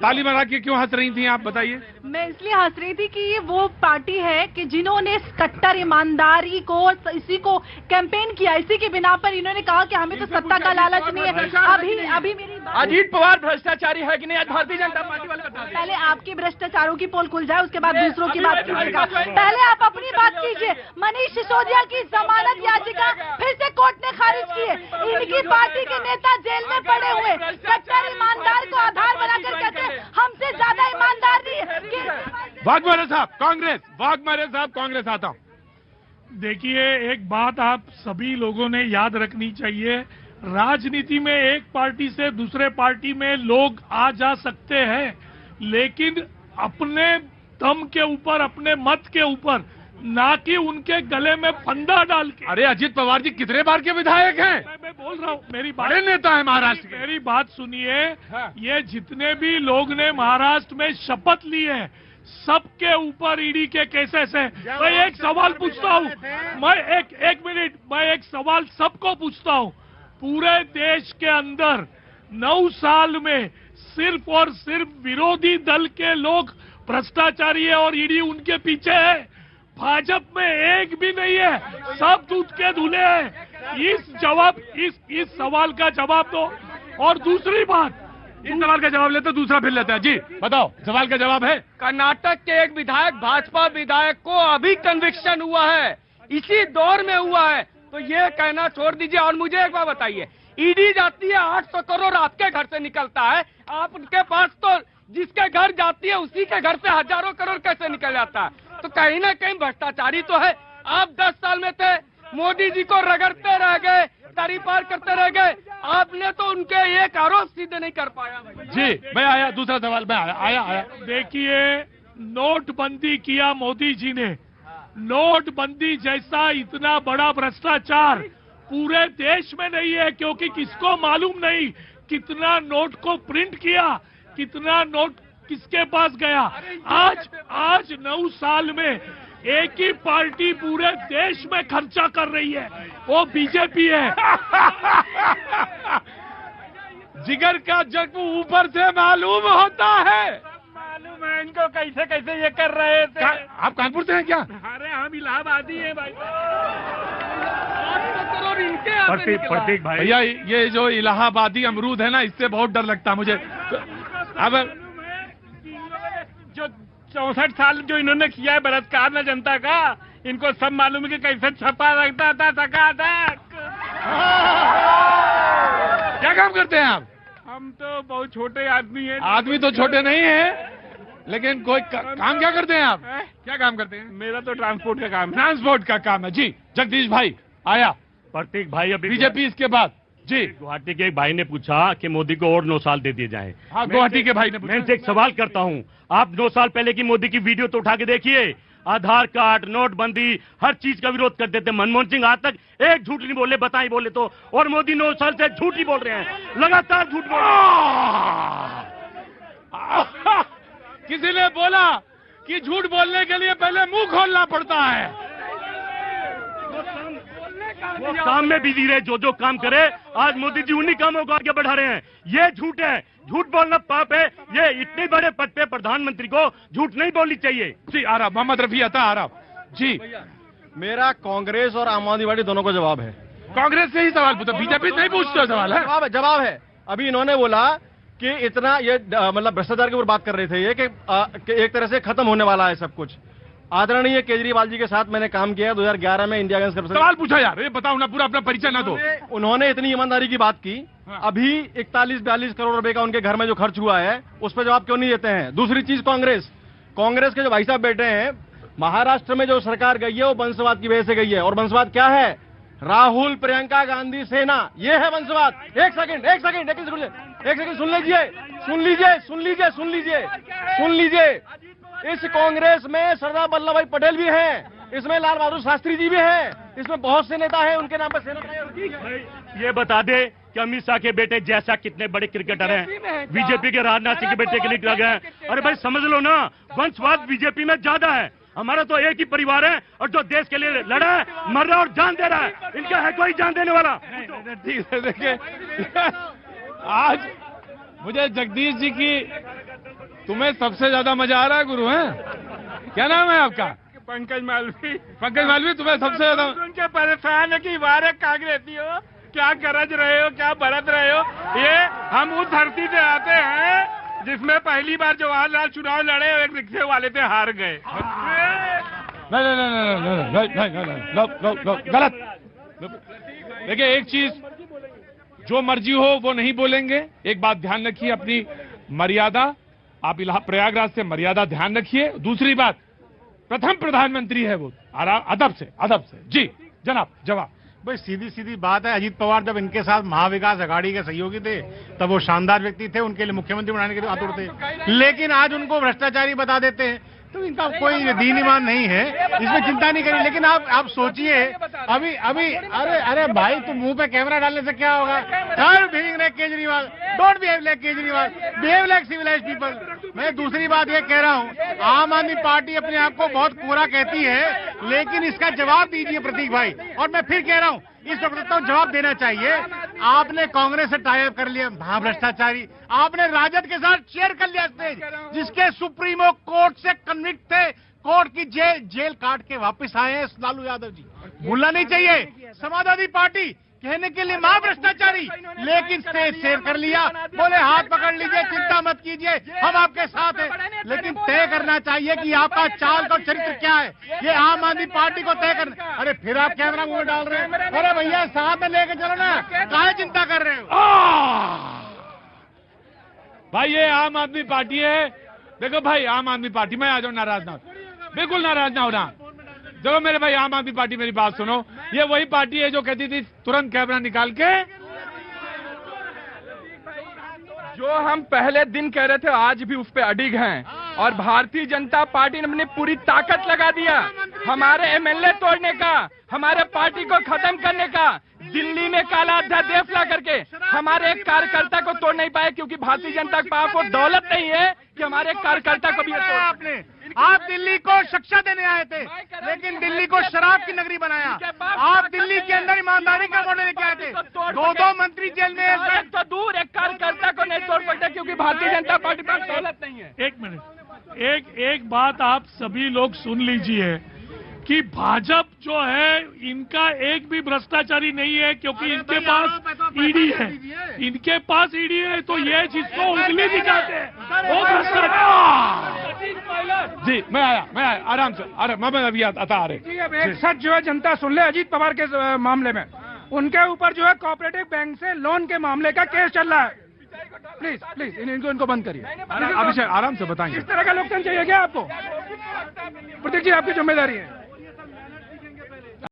ताली बजा के क्यों हंस रही थी आप, बताइए। मैं इसलिए हंस रही थी कि ये वो पार्टी है कि जिन्होंने कट्टर ईमानदारी को, इसी को कैंपेन किया, इसी के बिना पर इन्होंने कहा कि हमें तो सत्ता का लालच नहीं है। अभी मेरी अजीत पवार भ्रष्टाचारी है कि नहीं, आज भारतीय जनता पार्टी वाले बता दें। पहले आपके भ्रष्टाचारों की पोल खुल जाए, उसके बाद दूसरों की बात कीजिएगा। पहले आप अपनी बात कीजिए। मनीष सिसोदिया की जमानत याचिका फिर से कोर्ट ने खारिज की है। इनकी पार्टी के नेता जेल में पड़े हुए, कट्टर ईमानदार को आधार बनाकर कहते हैं हमसे ज्यादा ईमानदार नहीं है। वाघमारे साहब कांग्रेस, वाघमारे साहब कांग्रेस आता हूं। देखिए, एक बात आप सभी लोगों ने याद रखनी चाहिए, राजनीति में एक पार्टी से दूसरे पार्टी में लोग आ जा सकते हैं, लेकिन अपने दम के ऊपर, अपने मत के ऊपर, ना कि उनके गले में फंदा डाल के। अरे अजीत पवार जी कितने बार के विधायक हैं? मैं बोल रहा हूँ, मेरी बात, बड़े नेता है महाराष्ट्र के। मेरी बात सुनिए। हाँ। ये जितने भी लोग ने महाराष्ट्र में शपथ ली है, सबके ऊपर ईडी के केसेस है। मैं एक सवाल पूछता हूँ, मैं एक मिनट, मैं एक सवाल सबको पूछता हूँ। पूरे देश के अंदर 9 साल में सिर्फ और सिर्फ विरोधी दल के लोग भ्रष्टाचारी है और ईडी उनके पीछे है। भाजपा में एक भी नहीं है, सब दूध के धुले हैं। इस सवाल का जवाब दो। और दूसरी बात, इस सवाल का जवाब लेते दूसरा फिर लेते हैं। जी बताओ, सवाल का जवाब है। कर्नाटक के एक विधायक, भाजपा विधायक को अभी कन्विक्शन हुआ है, इसी दौर में हुआ है, तो ये कहना छोड़ दीजिए। और मुझे एक बात बताइए, ईडी जाती है 800 करोड़ आपके घर से निकलता है, आप उनके पास तो जिसके घर जाती है उसी के घर से हजारों करोड़ कैसे निकल जाता है? तो कहीं ना कहीं भ्रष्टाचारी तो है। आप 10 साल में थे, मोदी जी को रगड़ते रह गए, तारीफ पार करते रह गए, आपने तो उनके एक आरोप सीधे नहीं कर पाया। जी मैं आया, दूसरा सवाल मैं आया। देखिए, नोटबंदी किया मोदी जी ने। नोटबंदी जैसा इतना बड़ा भ्रष्टाचार पूरे देश में नहीं है, क्योंकि किसको मालूम नहीं कितना नोट को प्रिंट किया, कितना नोट किसके पास गया। आज 9 साल में एक ही पार्टी पूरे देश में खर्चा कर रही है, वो बीजेपी है। जिगर का जख्म ऊपर से मालूम होता है। मालूम है इनको कैसे कैसे ये कर रहे थे। आप कानपुर से हैं क्या? अरे हम इलाहाबादी हैं भाई। प्रतीक भाई, भैया ये जो इलाहाबादी अमरूद है ना, इससे बहुत डर लगता है मुझे। अब जो 64 साल जो इन्होंने किया है बलात्कार में जनता का, इनको सब मालूम है कि कैसे छपा रखता था धकाधक। क्या काम करते हैं आप? हम तो बहुत छोटे आदमी हैं। आदमी तो छोटे नहीं है, लेकिन कोई काम क्या करते हैं आप? क्या काम करते हैं? मेरा तो ट्रांसपोर्ट का काम है। ट्रांसपोर्ट का काम है। जी जगदीश भाई आया। प्रतीक भाई, अभी बीजेपी इसके बाद। जी गुवाहाटी के एक भाई ने पूछा कि मोदी को और 9 साल दे दिए जाएं। हाँ, गुवाहाटी के भाई ने पूछा। मैं इनसे एक सवाल करता हूं, आप 9 साल पहले की मोदी की वीडियो तो उठा के देखिए। आधार कार्ड, नोटबंदी, हर चीज का विरोध करते थे। मनमोहन सिंह आज तक एक झूठ नहीं बोले, बताई बोले तो। और मोदी 9 साल से झूठ ही बोल रहे हैं, लगातार झूठ बोल रहे हैं। किसी ने बोला कि झूठ बोलने के लिए पहले मुंह खोलना पड़ता है। वो काम में बिजी रहे, जो काम करे। आज मोदी जी उन्हीं कामों को आगे बढ़ा रहे हैं। ये झूठ है, झूठ बोलना पाप है। ये इतने बड़े पद पे प्रधानमंत्री को झूठ नहीं बोलनी चाहिए। जी आ रहा मोहम्मद रफी आता आ रहा। जी मेरा कांग्रेस और आम आदमी पार्टी दोनों को जवाब है। कांग्रेस से ही सवाल पूछा, बीजेपी नहीं पूछते सवाल है। जवाब है। अभी इन्होंने बोला कि इतना ये मतलब भ्रष्टाचार के ऊपर बात कर रहे थे, ये कि एक तरह से खत्म होने वाला है सब कुछ। आदरणीय केजरीवाल जी के साथ मैंने काम किया 2011 में इंडिया गैस का। सवाल पूछा यार, ये बताओ ना, पूरा अपना परिचय ना दो। उन्होंने इतनी ईमानदारी की बात की। हाँ। अभी 41-42 करोड़ रुपए का उनके घर में जो खर्च हुआ है, उस पर जवाब क्यों नहीं देते हैं? दूसरी चीज, कांग्रेस के जो भाई साहब बैठे हैं, महाराष्ट्र में जो सरकार गई है वो वंशवाद की वजह से गई है। और वंशवाद क्या है? राहुल, प्रियंका गांधी सेना, ये है वंशवाद। एक सेकंड सुन लीजिए। इस कांग्रेस में सरदार वल्लभ भाई पटेल भी हैं, इसमें लाल बहादुर शास्त्री जी भी हैं, इसमें बहुत से नेता हैं, उनके नाम पर सेना। ये बता दे कि अमित शाह के बेटे जैसा कितने बड़े क्रिकेटर हैं, बीजेपी के राजनाथ सिंह के बेटे के लिए लगे हैं। अरे भाई समझ लो ना, वंशवाद बीजेपी में ज्यादा है। हमारा तो एक ही परिवार है, और जो देश के लिए लड़ा है, मर रहा है और जान दे रहा है, इनका है कोई जान देने वाला। ठीक है, देखिए मुझे जगदीश जी की, तुम्हें सबसे ज्यादा मजा आ रहा है गुरु, हैं? क्या नाम है आपका? पंकज मालवी। पंकज मालवी, तुम्हें सबसे ज्यादा उनके परेशान है कि बारे काग रहती हो, क्या गरज रहे हो, क्या बरत रहे हो। ये हम उस धरती से आते हैं जिसमें पहली बार जवाहरलाल चुनाव लड़े और एक रिक्शे वाले से हार गए। नहीं, गलत। देखिए, एक चीज, जो मर्जी हो वो नहीं बोलेंगे। एक बात ध्यान रखिए, अपनी मर्यादा, आप प्रयागराज से मर्यादा ध्यान रखिए। दूसरी बात, प्रथम प्रधानमंत्री है वो, अदब से जी जनाब जवाब। भाई सीधी सीधी बात है, अजीत पवार जब इनके साथ महाविकास अघाड़ी के सहयोगी थे तब वो शानदार व्यक्ति थे, उनके लिए मुख्यमंत्री बनाने के लिए आतुर थे, लेकिन आज उनको भ्रष्टाचारी बता देते हैं। तो इनका कोई दीन ईमान नहीं है, इसमें चिंता नहीं करिए। लेकिन आप सोचिए, अभी अरे भाई, तुम मुंह पे कैमरा डालने से क्या होगा? Behaving like Kejriwal, don't behave like Kejriwal, behave like civilised people. मैं दूसरी बात ये कह रहा हूँ, आम आदमी पार्टी अपने आप को बहुत कोरा कहती है, लेकिन इसका जवाब दीजिए प्रतीक भाई। और मैं फिर कह रहा हूँ, इस वक्त जवाब देना चाहिए। आपने कांग्रेस से टाई अप कर लिया, महाभ्रष्टाचारी। आपने राजद के साथ शेयर कर लिया स्टेज, जिसके सुप्रीमो कोर्ट से कन्विक्ट थे, कोर्ट की जेल काट के वापस आए हैं लालू यादव जी, भूलना नहीं चाहिए। समाजवादी पार्टी कहने के लिए महाभ्रष्टाचारी, लेकिन स्टेज शेयर कर लिया, बोले हाथ पकड़ लीजिए, चिंता मत कीजिए, हम आपके साथ हैं। लेकिन तय करना चाहिए कि आपका चाल का चरित्र क्या है, ये आम आदमी पार्टी को तय करना। अरे फिर आप कैमरा मुंह में डाल रहे हैं, अरे भैया साथ में लेके चलो ना, काहे चिंता कर रहे हो? भाई ये आम आदमी पार्टी है। देखो भाई, आम आदमी पार्टी, मैं आ जाऊं, नाराज ना हो, बिल्कुल नाराज ना हो रहा। देखो मेरे भाई, आम आदमी पार्टी, मेरी बात सुनो, ये वही पार्टी है जो कहती थी तुरंत कैमरा निकाल के, जो हम पहले दिन कह रहे थे आज भी उस पे अडिग हैं। और भारतीय जनता पार्टी ने अपनी पूरी ताकत लगा दिया हमारे एमएलए तोड़ने का, हमारे पार्टी को खत्म करने का। दिल्ली में काला अध्यादेश ला करके हमारे एक कार्यकर्ता को तोड़ नहीं पाए, क्योंकि भारतीय जनता पार्टी को दौलत नहीं है कि हमारे कार्यकर्ता को भी तोड़। आपने आप दिल्ली को शिक्षा देने आए थे, लेकिन दिल्ली को शराब की नगरी बनाया। आप दिल्ली के अंदर ईमानदारी का मॉडल लेके आए थे, दो मंत्री जेल में, तो दूर एक कार्यकर्ता को नहीं तोड़ सकते, क्योंकि भारतीय जनता पार्टी पर दौलत नहीं है। एक मिनट, एक बात आप सभी लोग सुन लीजिए कि भाजपा जो है, इनका एक भी भ्रष्टाचारी नहीं है, क्योंकि इनके पास ईडी है। इनके पास ईडी है, तो ये जिसको उंगली दिखाते हैं वो भ्रष्टाचार। जी मैं आया आराम से, अरे मैं अभी आता आ रहे। एक सच जो है जनता सुन ले, अजीत पवार के मामले में उनके ऊपर जो है कोऑपरेटिव बैंक से लोन के मामले का केस चल रहा है। प्लीज इनको बंद करिए। अभिषेक आराम से बताएंगे। इस तरह का लोकतंत्र चाहिए क्या आपको? प्रतीक जी, आपकी जिम्मेदारी है।